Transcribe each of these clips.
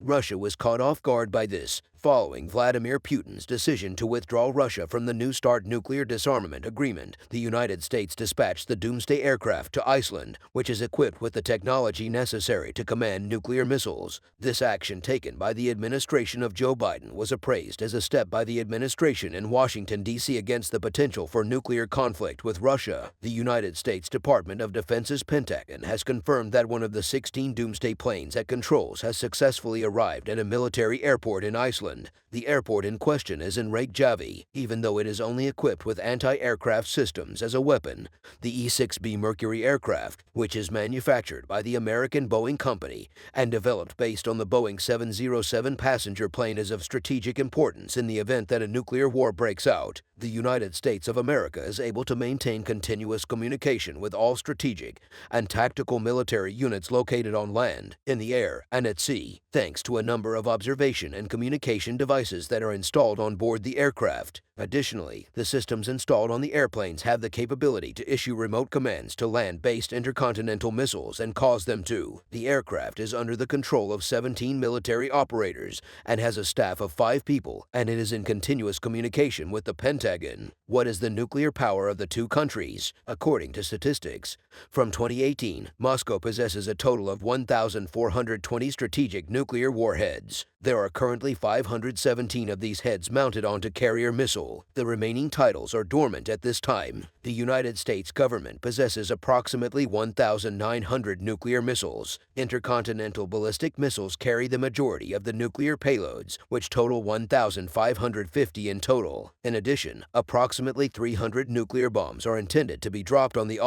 Russia was caught off guard by this, following Vladimir Putin's decision to withdraw Russia from the New START nuclear disarmament agreement. The United States dispatched the Doomsday aircraft to Iceland, which is equipped with the technology necessary to command nuclear missiles. This action taken by the administration of Joe Biden was appraised as a step by the administration in Washington, D.C. against the potential for nuclear conflict with Russia. The United States Department of Defense's Pentagon has confirmed that one of the 16 Doomsday planes at controls has successfully arrived at a military airport in Iceland. The airport in question is in Reykjavik, even though it is only equipped with anti-aircraft systems as a weapon. The E6B Mercury Aircraft, which is manufactured by the American Boeing Company and developed based on the Boeing 707 passenger plane, is of strategic importance in the event that a nuclear war breaks out. The United States of America is able to maintain continuous communication with all strategic and tactical military units located on land, in the air, and at sea, thanks to a number of observation and communication devices that are installed on board the aircraft. Additionally, the systems installed on the airplanes have the capability to issue remote commands to land-based intercontinental missiles and cause them to. The aircraft is under the control of 17 military operators and has a staff of 5 people, and it is in continuous communication with the Pentagon. What is the nuclear power of the two countries? According to statistics, from 2018, Moscow possesses a total of 1,420 strategic nuclear warheads. There are currently 517 of these heads mounted onto carrier missile. The remaining titles are dormant at this time. The United States government possesses approximately 1,900 nuclear missiles. Intercontinental ballistic missiles carry the majority of the nuclear payloads, which total 1,550 in total. In addition, approximately 300 nuclear bombs are intended to be dropped on the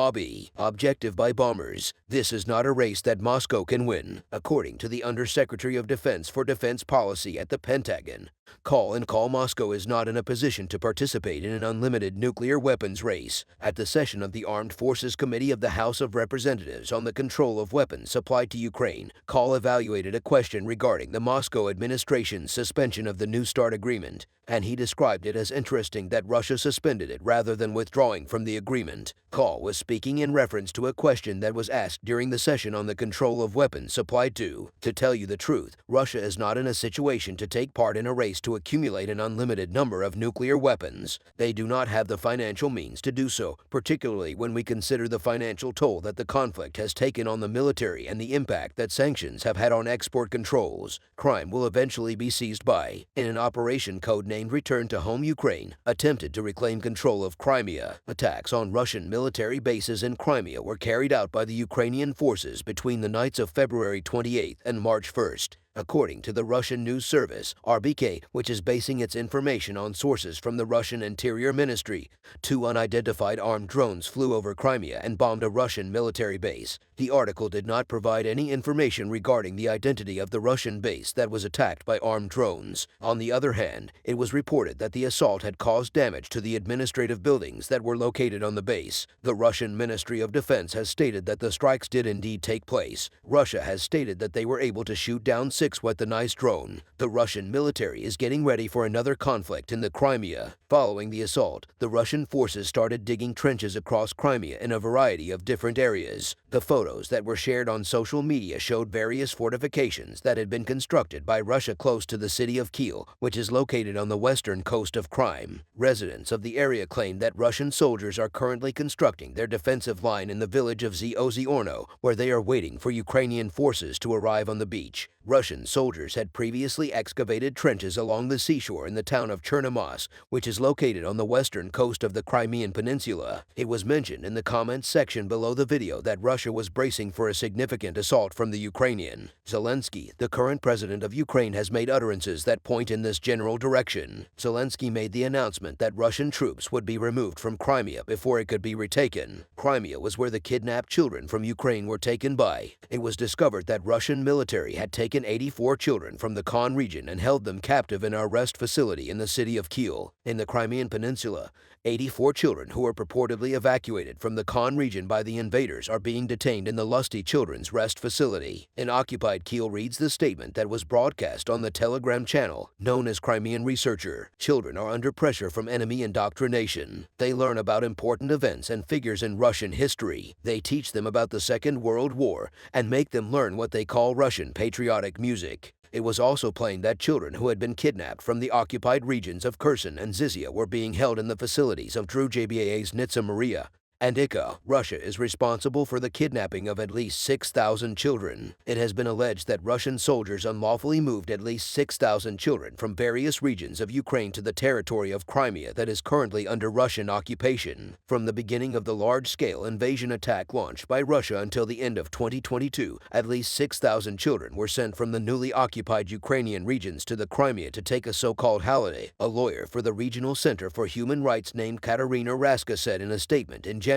objective by bombers. This is not a race that Moscow can win, according to the Undersecretary of Defense for Defense Policy at the Pentagon. Call Moscow is not in a position to participate in an unlimited nuclear weapons race. At the session of the Armed Forces Committee of the House of Representatives on the control of weapons supplied to Ukraine, Call evaluated a question regarding the Moscow administration's suspension of the New START agreement, and he described it as interesting that Russia suspended it rather than withdrawing from the agreement. Call was speaking in reference to a question that was asked during the session on the control of weapons supplied to. To tell you the truth, Russia is not in a situation to take part in a race to accumulate an unlimited number of nuclear weapons. They do not have the financial means to do so, particularly when we consider the financial toll that the conflict has taken on the military and the impact that sanctions have had on export controls. Crime will eventually be seized by, in an operation codenamed Return to Home Ukraine, attempted to reclaim control of Crimea. Attacks on Russian military bases in Crimea were carried out by the Ukrainian forces between the nights of February 28 and March 1st. According to the Russian news service, RBK, which is basing its information on sources from the Russian Interior Ministry, 2 unidentified armed drones flew over Crimea and bombed a Russian military base. The article did not provide any information regarding the identity of the Russian base that was attacked by armed drones. On the other hand, it was reported that the assault had caused damage to the administrative buildings that were located on the base. The Russian Ministry of Defense has stated that the strikes did indeed take place. Russia has stated that they were able to shoot down 6 weaponized drone. The Russian military is getting ready for another conflict in the Crimea. Following the assault, the Russian forces started digging trenches across Crimea in a variety of different areas. The photos that were shared on social media showed various fortifications that had been constructed by Russia close to the city of Kiel, which is located on the western coast of Crimea. Residents of the area claim that Russian soldiers are currently constructing their defensive line in the village of Ozyorno, where they are waiting for Ukrainian forces to arrive on the beach. Russian soldiers had previously excavated trenches along the seashore in the town of Chernomorsk, which is located on the western coast of the Crimean Peninsula. It was mentioned in the comments section below the video that Russia was bracing for a significant assault from the Ukrainian. Zelensky, the current president of Ukraine, has made utterances that point in this general direction. Zelensky made the announcement that Russian troops would be removed from Crimea before it could be retaken. Crimea was where the kidnapped children from Ukraine were taken by. It was discovered that Russian military had taken 84 children from the Khan region and held them captive in an arrest facility in the city of Kiel. In the Crimean Peninsula, 84 children who were purportedly evacuated from the Khan region by the invaders are being detained in the Lusty Children's Rest Facility. An occupied Kiel reads the statement that was broadcast on the Telegram channel known as Crimean Researcher. Children are under pressure from enemy indoctrination. They learn about important events and figures in Russian history. They teach them about the Second World War and make them learn what they call Russian patriotic music. It was also plain that children who had been kidnapped from the occupied regions of Kherson and Zizia were being held in the facilities of Druzhba's Nitsa Maria and Ika. Russia is responsible for the kidnapping of at least 6,000 children. It has been alleged that Russian soldiers unlawfully moved at least 6,000 children from various regions of Ukraine to the territory of Crimea that is currently under Russian occupation. From the beginning of the large-scale invasion attack launched by Russia until the end of 2022, at least 6,000 children were sent from the newly occupied Ukrainian regions to the Crimea to take a so-called holiday. A lawyer for the Regional Center for Human Rights named Katerina Raska said in a statement in January.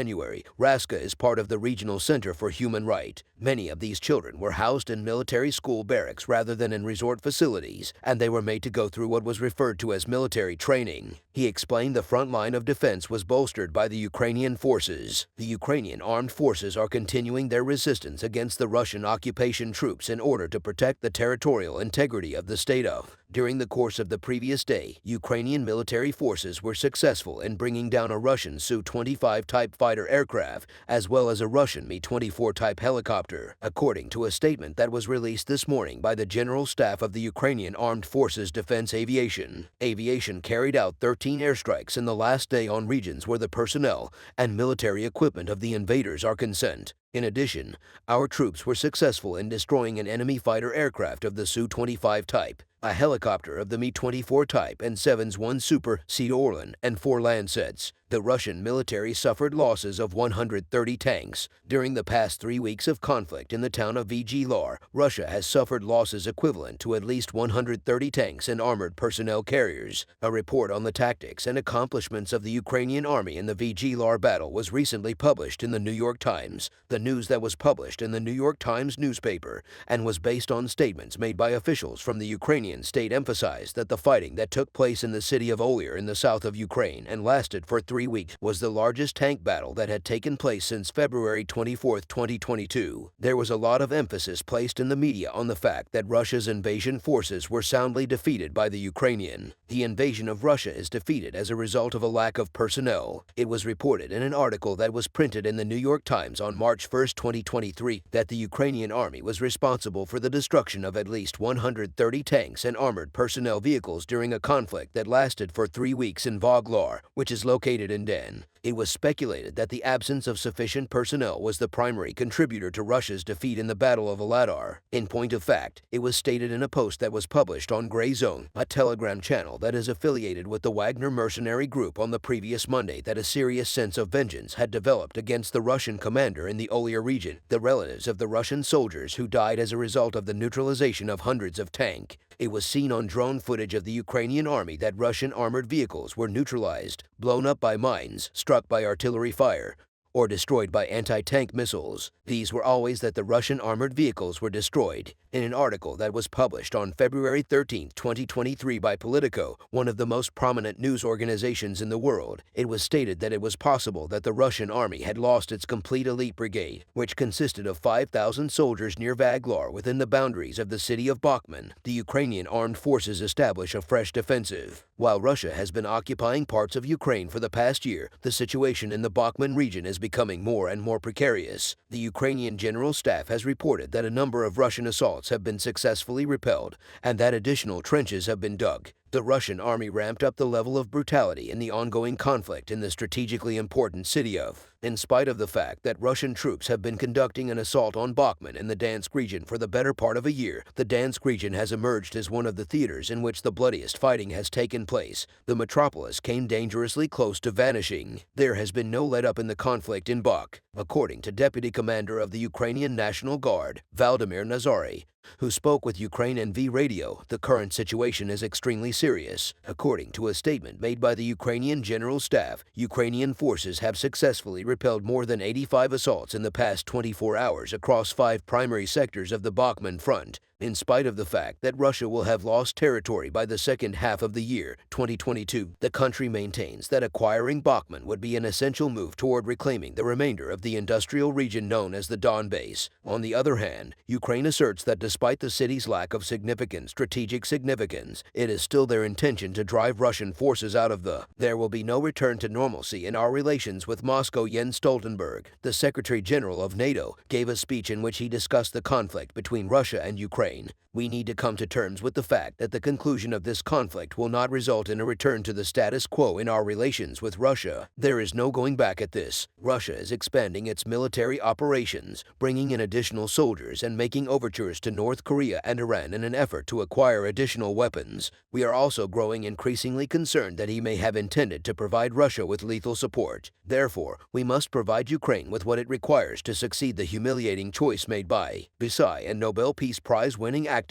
Raska is part of the Regional Center for Human Rights. Many of these children were housed in military school barracks rather than in resort facilities, and they were made to go through what was referred to as military training. He explained the front line of defense was bolstered by the Ukrainian forces. The Ukrainian armed forces are continuing their resistance against the Russian occupation troops in order to protect the territorial integrity of the state of. During the course of the previous day, Ukrainian military forces were successful in bringing down a Russian Su-25 type fighter aircraft, as well as a Russian Mi-24 type helicopter, according to a statement that was released this morning by the General Staff of the Ukrainian Armed Forces Defense Aviation. Aviation carried out 13 airstrikes in the last day on regions where the personnel and military equipment of the invaders are concerned. In addition, our troops were successful in destroying an enemy fighter aircraft of the Su-25 type, a helicopter of the Mi-24 type, and 7's-1 Super Sea Orlan and 4 Lancets. The Russian military suffered losses of 130 tanks. During the past 3 weeks of conflict in the town of Vyazlar, Russia has suffered losses equivalent to at least 130 tanks and armored personnel carriers. A report on the tactics and accomplishments of the Ukrainian army in the Vyazlar battle was recently published in the New York Times. The news that was published in the New York Times newspaper and was based on statements made by officials from the Ukrainian state emphasized that the fighting that took place in the city of Olyr in the south of Ukraine and lasted for 3 weeks was the largest tank battle that had taken place since February 24, 2022. There was a lot of emphasis placed in the media on the fact that Russia's invasion forces were soundly defeated by the Ukrainian. The invasion of Russia is defeated as a result of a lack of personnel. It was reported in an article that was printed in the New York Times on March 1, 2023, that the Ukrainian army was responsible for the destruction of at least 130 tanks and armored personnel vehicles during a conflict that lasted for 3 weeks in Vyazlar, which is located in Den. It was speculated that the absence of sufficient personnel was the primary contributor to Russia's defeat in the Battle of Vyazlar. In point of fact, it was stated in a post that was published on Grey Zone, a Telegram channel that is affiliated with the Wagner mercenary group, on the previous Monday that a serious sense of vengeance had developed against the Russian commander in the Olyr region, the relatives of the Russian soldiers who died as a result of the neutralization of hundreds of tanks. It was seen on drone footage of the Ukrainian army that Russian armored vehicles were neutralized, blown up by mines, struck by artillery fire, or destroyed by anti-tank missiles. These were always that the Russian armored vehicles were destroyed. In an article that was published on February 13, 2023 by Politico, one of the most prominent news organizations in the world, it was stated that it was possible that the Russian army had lost its complete elite brigade, which consisted of 5,000 soldiers near Vyazlar within the boundaries of the city of Bachmann. The Ukrainian armed forces establish a fresh defensive. While Russia has been occupying parts of Ukraine for the past year, the situation in the Bachmann region is becoming more and more precarious. The Ukrainian General Staff has reported that a number of Russian assaults have been successfully repelled and that additional trenches have been dug. The Russian army ramped up the level of brutality in the ongoing conflict in the strategically important city of. In spite of the fact that Russian troops have been conducting an assault on Bachmann in the Dansk region for the better part of a year, the Dansk region has emerged as one of the theaters in which the bloodiest fighting has taken place. The metropolis came dangerously close to vanishing. There has been no let-up in the conflict in Bach, according to Deputy Commander of the Ukrainian National Guard, Valdemir Nazary, who spoke with Ukraine NV Radio. The current situation is extremely serious. According to a statement made by the Ukrainian General Staff, Ukrainian forces have successfully repelled more than 85 assaults in the past 24 hours across 5 primary sectors of the Bachmann front. In spite of the fact that Russia will have lost territory by the second half of the year 2022, the country maintains that acquiring Bachmann would be an essential move toward reclaiming the remainder of the industrial region known as the Donbass. On the other hand, Ukraine asserts that despite the city's lack of significant strategic significance, it is still their intention to drive Russian forces out of the. There will be no return to normalcy in our relations with Moscow. Jens Stoltenberg, the Secretary General of NATO, gave a speech in which he discussed the conflict between Russia and Ukraine. Ukraine. We need to come to terms with the fact that the conclusion of this conflict will not result in a return to the status quo in our relations with Russia. There is no going back at this. Russia is expanding its military operations, bringing in additional soldiers and making overtures to North Korea and Iran in an effort to acquire additional weapons. We are also growing increasingly concerned that he may have intended to provide Russia with lethal support. Therefore, we must provide Ukraine with what it requires to succeed the humiliating choice made by Visay and Nobel Peace Prize-winning activist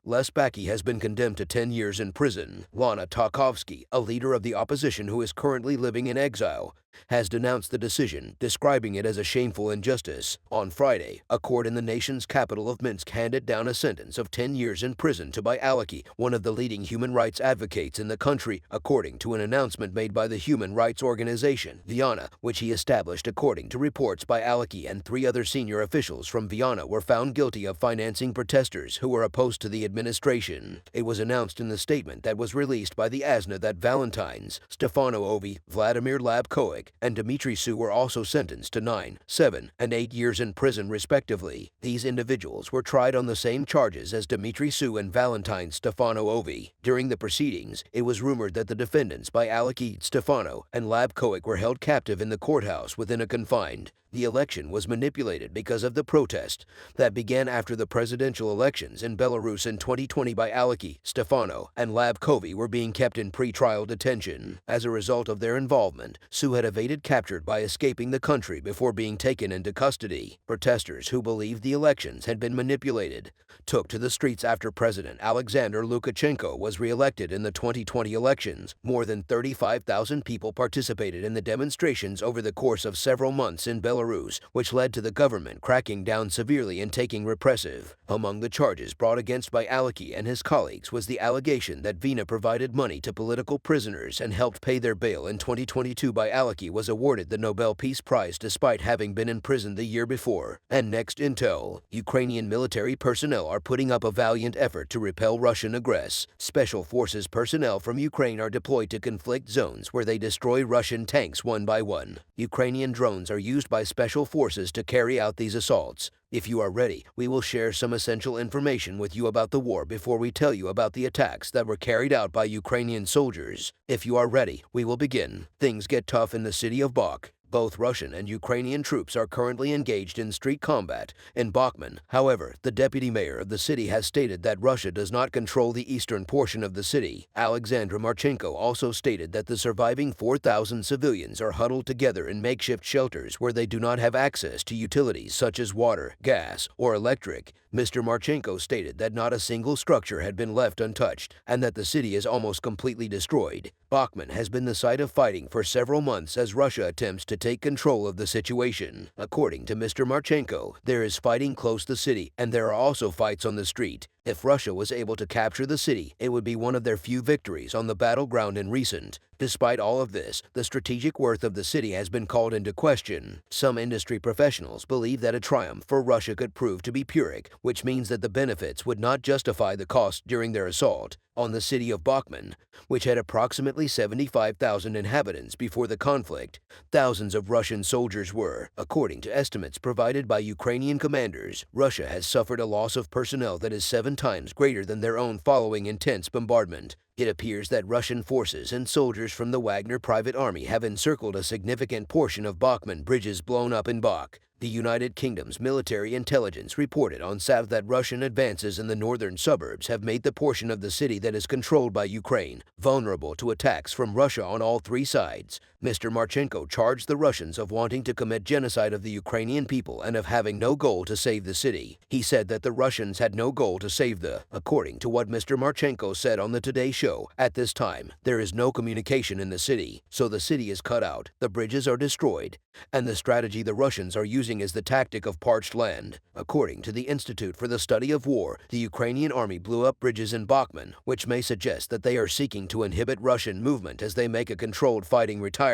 Les Backy has been condemned to 10 years in prison. Lana Tarkovsky, a leader of the opposition who is currently living in exile, has denounced the decision, describing it as a shameful injustice. On Friday, a court in the nation's capital of Minsk handed down a sentence of 10 years in prison to Alexeyev, one of the leading human rights advocates in the country, according to an announcement made by the human rights organization Vienna, which he established. According to reports, Alexeyev and 3 other senior officials from Vienna were found guilty of financing protesters who were opposed to the administration. It was announced in the statement that was released by the ASNA that Valentines, Stefano Ovi, Vladimir Labkovic, and Dmitry Su were also sentenced to 9, 7, and 8 years in prison respectively. These individuals were tried on the same charges as Dmitry Su and Valentine Stefano Ovi. During the proceedings, it was rumored that the defendants Alexeyev, Stefano, and Labkovic were held captive in the courthouse within a confined. The election was manipulated because of the protest that began after the presidential elections in Belarus in 2020. Alexeyev, Stefano, and Labkovic were being kept in pre-trial detention. As a result of their involvement, Su had evaded capture by escaping the country before being taken into custody. Protesters who believed the elections had been manipulated took to the streets after President Alexander Lukashenko was re-elected in the 2020 elections. More than 35,000 people participated in the demonstrations over the course of several months in Belarus, which led to the government cracking down severely and taking repressive. Among the charges brought against Alexeyev and his colleagues was the allegation that Vienna provided money to political prisoners and helped pay their bail. In 2022, Alexeyev was awarded the Nobel Peace Prize despite having been in prison the year before. And next intel, Ukrainian military personnel are putting up a valiant effort to repel Russian aggress. Special forces personnel from Ukraine are deployed to conflict zones where they destroy Russian tanks one by one. Ukrainian drones are used by special forces to carry out these assaults. If you are ready, we will share some essential information with you about the war before we tell you about the attacks that were carried out by Ukrainian soldiers. If you are ready, we will begin. Things get tough in the city of Bach. Both Russian and Ukrainian troops are currently engaged in street combat in Bachmann. However, the deputy mayor of the city has stated that Russia does not control the eastern portion of the city. Alexander Marchenko also stated that the surviving 4,000 civilians are huddled together in makeshift shelters where they do not have access to utilities such as water, gas, or electric. Mr. Marchenko stated that not a single structure had been left untouched and that the city is almost completely destroyed. Bachmann has been the site of fighting for several months as Russia attempts to take control of the situation. According to Mr. Marchenko, there is fighting close to the city and there are also fights on the street. If Russia was able to capture the city, it would be one of their few victories on the battleground in recent. Despite all of this, the strategic worth of the city has been called into question. Some industry professionals believe that a triumph for Russia could prove to be Pyrrhic, which means that the benefits would not justify the cost during their assault on the city of Bachmann, which had approximately 75,000 inhabitants before the conflict. Thousands of Russian soldiers were. According to estimates provided by Ukrainian commanders, Russia has suffered a loss of personnel that is 7 times greater than their own following intense bombardment. It appears that Russian forces and soldiers from the Wagner private army have encircled a significant portion of Bachmann bridges blown up in Bach. The United Kingdom's military intelligence reported on Saturday that Russian advances in the northern suburbs have made the portion of the city that is controlled by Ukraine vulnerable to attacks from Russia on all 3 sides. Mr. Marchenko charged the Russians of wanting to commit genocide of the Ukrainian people and of having no goal to save the city. He said that the Russians had no goal to save according to what Mr. Marchenko said on the Today Show, at this time, there is no communication in the city, so the city is cut out, the bridges are destroyed, and the strategy the Russians are using is the tactic of parched land. According to the Institute for the Study of War, the Ukrainian army blew up bridges in Bachmann, which may suggest that they are seeking to inhibit Russian movement as they make a controlled fighting retirement.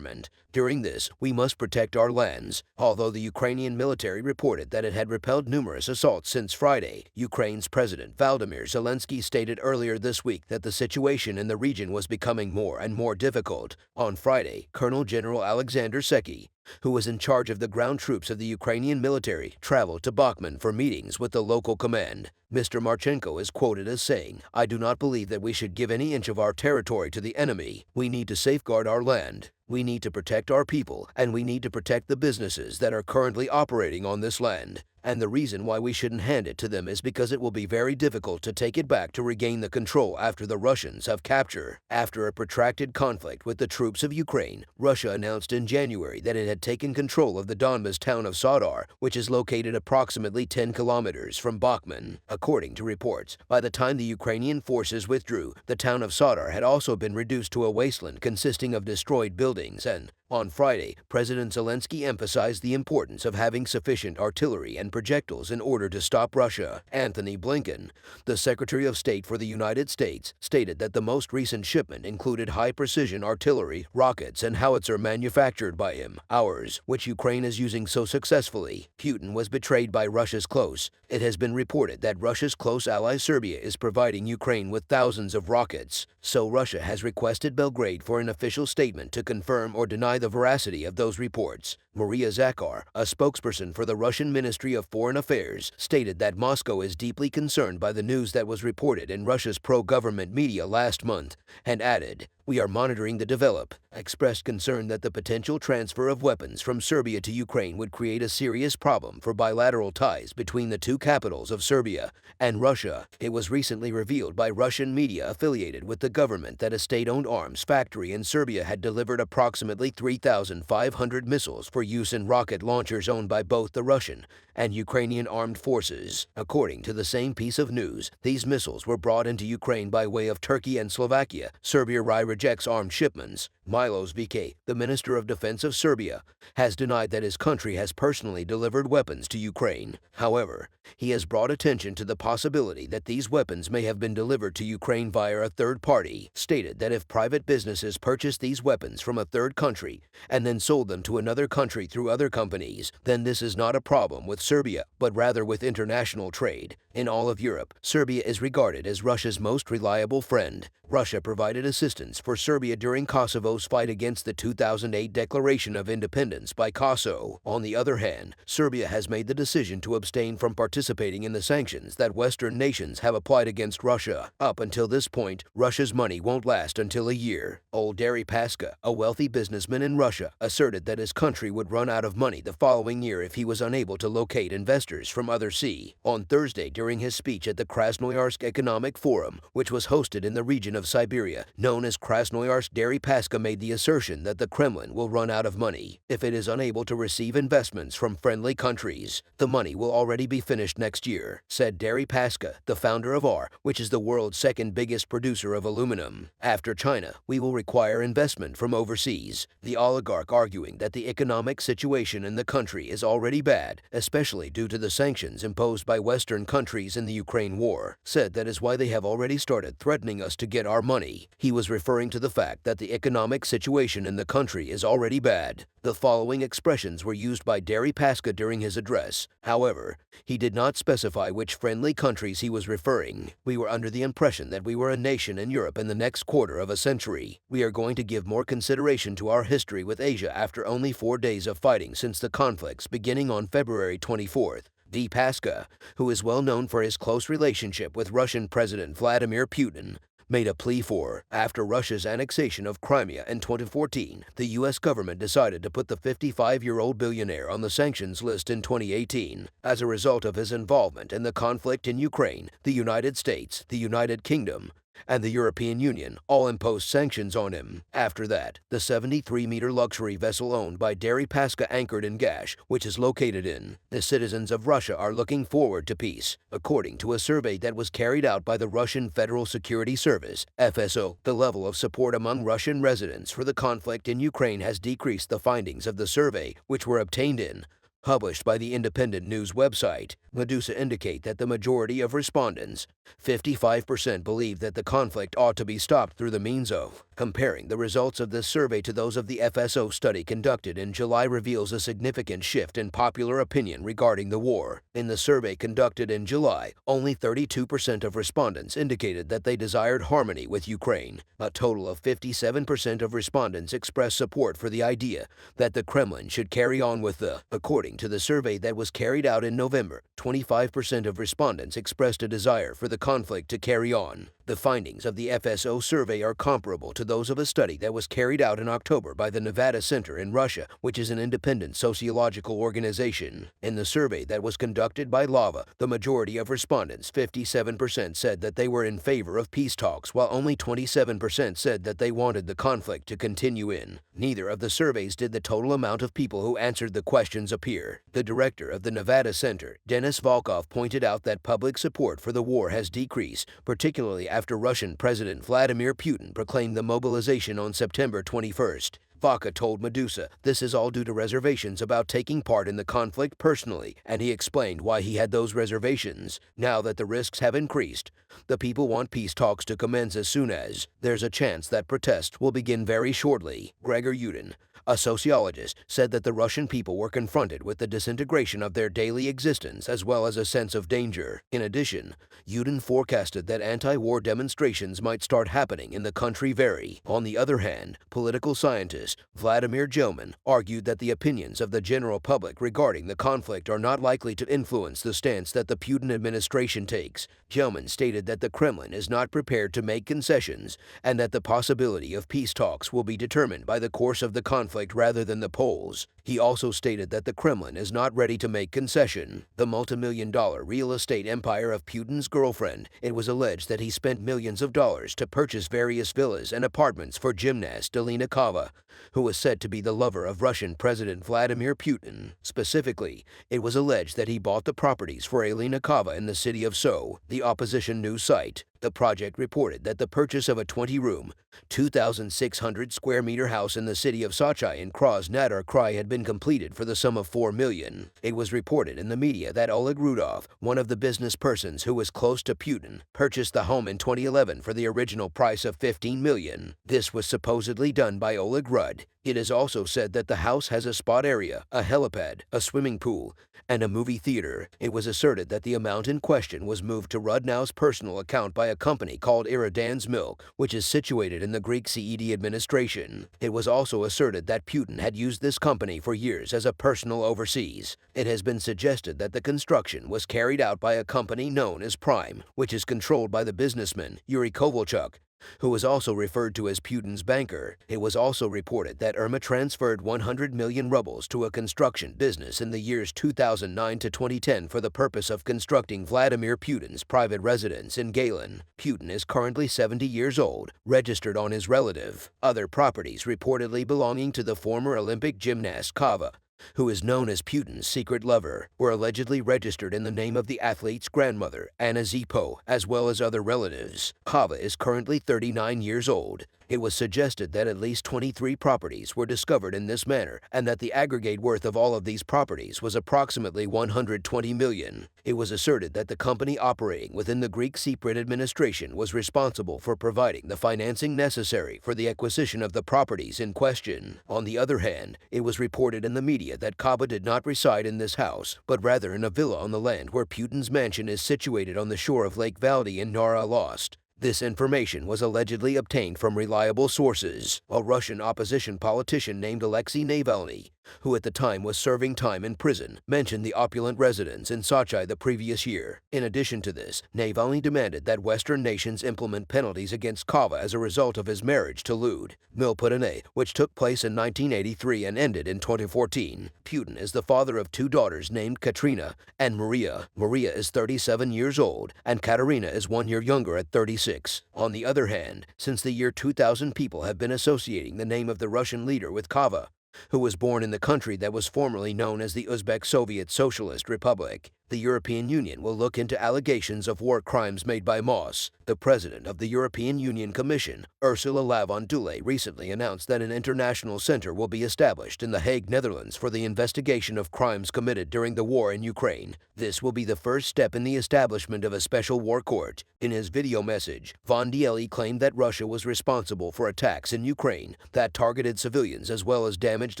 During this, we must protect our lands. Although the Ukrainian military reported that it had repelled numerous assaults since Friday, Ukraine's President Volodymyr Zelensky stated earlier this week that the situation in the region was becoming more and more difficult. On Friday, Colonel General Alexander Secchi, who was in charge of the ground troops of the Ukrainian military, traveled to Bachmann for meetings with the local command. Mr. Marchenko is quoted as saying, "I do not believe that we should give any inch of our territory to the enemy. We need to safeguard our land. We need to protect our people, and we need to protect the businesses that are currently operating on this land. And the reason why we shouldn't hand it to them is because it will be very difficult to take it back to regain the control after the Russians have captured." After a protracted conflict with the troops of Ukraine, Russia announced in January that it had taken control of the Donbas town of Sodar, which is located approximately 10 kilometers from Bachmann. According to reports, by the time the Ukrainian forces withdrew, the town of Sodar had also been reduced to a wasteland consisting of destroyed buildings and, on Friday, President Zelensky emphasized the importance of having sufficient artillery and projectiles in order to stop Russia. Anthony Blinken, the Secretary of State for the United States, stated that the most recent shipment included high-precision artillery, rockets, and howitzer manufactured by him, ours, which Ukraine is using so successfully. Putin was betrayed by Russia's close. It has been reported that Russia's close ally Serbia is providing Ukraine with thousands of rockets, so Russia has requested Belgrade for an official statement to confirm or deny the veracity of those reports. Maria Zakar, a spokesperson for the Russian Ministry of Foreign Affairs, stated that Moscow is deeply concerned by the news that was reported in Russia's pro-government media last month, and added, "We are monitoring the development," expressed concern that the potential transfer of weapons from Serbia to Ukraine would create a serious problem for bilateral ties between the two capitals of Serbia and Russia. It was recently revealed by Russian media affiliated with the government that a state-owned arms factory in Serbia had delivered approximately 3,500 missiles for use in rocket launchers owned by both the Russian and Ukrainian armed forces. According to the same piece of news, these missiles were brought into Ukraine by way of Turkey and Slovakia. Serbia rejects armed shipments. Milos Vike, the Minister of Defense of Serbia, has denied that his country has personally delivered weapons to Ukraine. However, he has brought attention to the possibility that these weapons may have been delivered to Ukraine via a third party, stated that if private businesses purchased these weapons from a third country and then sold them to another country through other companies, then this is not a problem with Serbia, but rather with international trade. In all of Europe, Serbia is regarded as Russia's most reliable friend. Russia provided assistance for Serbia during Kosovo's fight against the 2008 declaration of independence by Kosovo. On the other hand, Serbia has made the decision to abstain from participating in the sanctions that Western nations have applied against Russia. Up until this point, Russia's money won't last until a year. Old Deripaska, a wealthy businessman in Russia, asserted that his country would run out of money the following year if he was unable to locate investors from other sea. On Thursday, during his speech at the Krasnoyarsk Economic Forum, which was hosted in the region of Siberia, known as Krasnoyarsk, Deripaska made the assertion that the Kremlin will run out of money if it is unable to receive investments from friendly countries. "The money will already be finished next year," said Deripaska, the founder of R, which is the world's second biggest producer of aluminum. "After China, we will require investment from overseas." The oligarch arguing that the economic situation in the country is already bad, especially due to the sanctions imposed by Western countries in the Ukraine war, said that is why they have already started threatening us to get our money. He was referring to the fact that the economic situation in the country is already bad. The following expressions were used by Deripaska during his address. However, he did not specify which friendly countries he was referring. "We were under the impression that we were a nation in Europe in the next quarter of a century. We are going to give more consideration to our history with Asia after only 4 days of fighting since the conflicts beginning on February 24th. Deripaska, who is well known for his close relationship with Russian President Vladimir Putin, made a plea for. After Russia's annexation of Crimea in 2014, the U.S. government decided to put the 55-year-old billionaire on the sanctions list in 2018. As a result of his involvement in the conflict in Ukraine, the United States, the United Kingdom, and the European Union all imposed sanctions on him. After that, the 73-meter luxury vessel owned by Deripaska anchored in Gash, which is located in. The citizens of Russia are looking forward to peace. According to a survey that was carried out by the Russian Federal Security Service, FSO, the level of support among Russian residents for the conflict in Ukraine has decreased. The findings of the survey, which were obtained in published by the independent news website Medusa, indicate that the majority of respondents, 55%, believe that the conflict ought to be stopped through the means of. Comparing the results of this survey to those of the FSO study conducted in July reveals a significant shift in popular opinion regarding the war. In the survey conducted in July, only 32% of respondents indicated that they desired harmony with Ukraine. A total of 57% of respondents expressed support for the idea that the Kremlin should carry on with the, according According to the survey that was carried out in November, 25% of respondents expressed a desire for the conflict to carry on. The findings of the FSO survey are comparable to those of a study that was carried out in October by the Nevada Center in Russia, which is an independent sociological organization. In the survey that was conducted by Lava, the majority of respondents, 57%, said that they were in favor of peace talks, while only 27% said that they wanted the conflict to continue in. Neither of the surveys did the total amount of people who answered the questions appear. The director of the Nevada Center, Denis Volkov, pointed out that public support for the war has decreased, particularly after Russian President Vladimir Putin proclaimed the mobilization on September 21st. Vaca told Medusa this is all due to reservations about taking part in the conflict personally, and he explained why he had those reservations. Now that the risks have increased, the people want peace talks to commence as soon as there's a chance that protests will begin very shortly. Gregor Yudin, a sociologist, said that the Russian people were confronted with the disintegration of their daily existence as well as a sense of danger. In addition, Yudin forecasted that anti-war demonstrations might start happening in the country very. On the other hand, political scientist Vladimir Gelman argued that the opinions of the general public regarding the conflict are not likely to influence the stance that the Putin administration takes. Gelman stated that the Kremlin is not prepared to make concessions and that the possibility of peace talks will be determined by the course of the conflict rather than the polls. He also stated that the Kremlin is not ready to make concession. The multi-million-dollar real estate empire of Putin's girlfriend, it was alleged that he spent millions of dollars to purchase various villas and apartments for gymnast Alina Kava, who was said to be the lover of Russian President Vladimir Putin. Specifically, it was alleged that he bought the properties for Alina Kava in the city of So, the opposition news site. The project reported that the purchase of a 20-room, 2,600 square meter house in the city of Sochi in Krasnodar Krai had been completed for the sum of $4 million. It was reported in the media that Oleg Rudov, one of the business persons who was close to Putin, purchased the home in 2011 for the original price of $15 million. This was supposedly done by Oleg Rudd. It is also said that the house has a spa area, a helipad, a swimming pool, and a movie theater. It was asserted that the amount in question was moved to Rudnow's personal account by a company called Iridan's Milk, which is situated in the Greek CED administration. It was also asserted that Putin had used this company for years as a personal overseas. It has been suggested that the construction was carried out by a company known as Prime, which is controlled by the businessman Yuri Kovalchuk, who was also referred to as Putin's banker. It was also reported that Irma transferred 100 million rubles to a construction business in the years 2009 to 2010 for the purpose of constructing Vladimir Putin's private residence in Galen. Putin is currently 70 years old, registered on his relative. Other properties reportedly belonging to the former Olympic gymnast Kava, who is known as Putin's secret lover, were allegedly registered in the name of the athlete's grandmother, Anna Zipo, as well as other relatives. Kava is currently 39 years old. It was suggested that at least 23 properties were discovered in this manner and that the aggregate worth of all of these properties was approximately 120 million. It was asserted that the company operating within the Greek secret administration was responsible for providing the financing necessary for the acquisition of the properties in question. On the other hand, it was reported in the media that Kava did not reside in this house, but rather in a villa on the land where Putin's mansion is situated on the shore of Lake Valdi in Nara-Lost. This information was allegedly obtained from reliable sources. A Russian opposition politician named Alexei Navalny, who at the time was serving time in prison, mentioned the opulent residence in Sochi the previous year. In addition to this, Navalny demanded that Western nations implement penalties against Kava as a result of his marriage to Lud Milputine, which took place in 1983 and ended in 2014. Putin is the father of two daughters named Katrina and Maria. Maria is 37 years old, and Katerina is 1 year younger at 36. On the other hand, since the year 2000, people have been associating the name of the Russian leader with Kava, who was born in the country that was formerly known as the Uzbek Soviet Socialist Republic. The European Union will look into allegations of war crimes made by Moss. The president of the European Union Commission, Ursula von der Leyen, recently announced that an international center will be established in The Hague, Netherlands for the investigation of crimes committed during the war in Ukraine. This will be the first step in the establishment of a special war court. In his video message, von der Leyen claimed that Russia was responsible for attacks in Ukraine that targeted civilians as well as damaged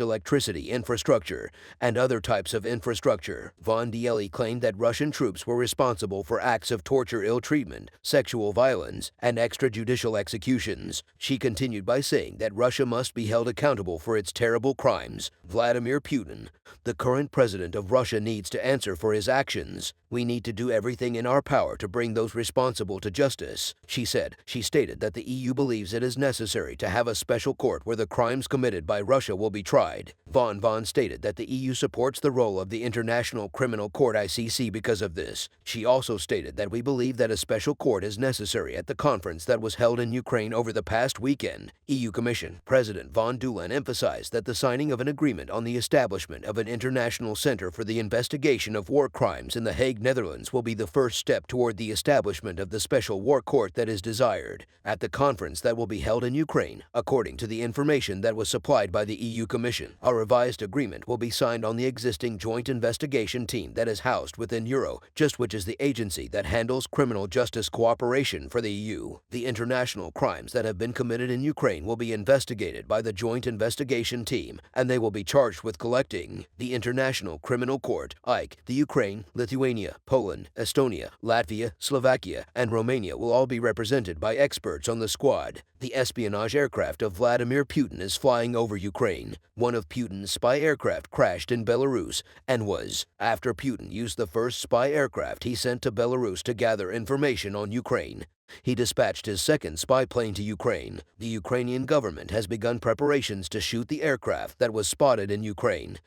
electricity infrastructure and other types of infrastructure. Von der Leyen claimed claimed that Russian troops were responsible for acts of torture, ill treatment, sexual violence, and extrajudicial executions. She continued by saying that Russia must be held accountable for its terrible crimes. Vladimir Putin, the current president of Russia, needs to answer for his actions. We need to do everything in our power to bring those responsible to justice, she said. She stated that the EU believes it is necessary to have a special court where the crimes committed by Russia will be tried. Von stated that the EU supports the role of the International Criminal Court (ICC) because of this. She also stated that we believe that a special court is necessary at the conference that was held in Ukraine over the past weekend. EU Commission President von der Leyen emphasized that the signing of an agreement on the establishment of an international center for the investigation of war crimes in The Hague, Netherlands will be the first step toward the establishment of the special war court that is desired at the conference that will be held in Ukraine, according to the information that was supplied by the EU Commission. A revised agreement will be signed on the existing joint investigation team that is housed within Eurojust, which is the agency that handles criminal justice cooperation for the EU. The international crimes that have been committed in Ukraine will be investigated by the joint investigation team, and they will be charged with collecting. The International Criminal Court, ICC, the Ukraine, Lithuania, Poland, Estonia, Latvia, Slovakia, and Romania will all be represented by experts on the squad. The espionage aircraft of Vladimir Putin is flying over Ukraine. One of Putin's spy aircraft crashed in Belarus and was after Putin used the first spy aircraft he sent to Belarus to gather information on Ukraine. He dispatched his second spy plane to Ukraine. The Ukrainian government has begun preparations to shoot the aircraft that was spotted in Ukraine.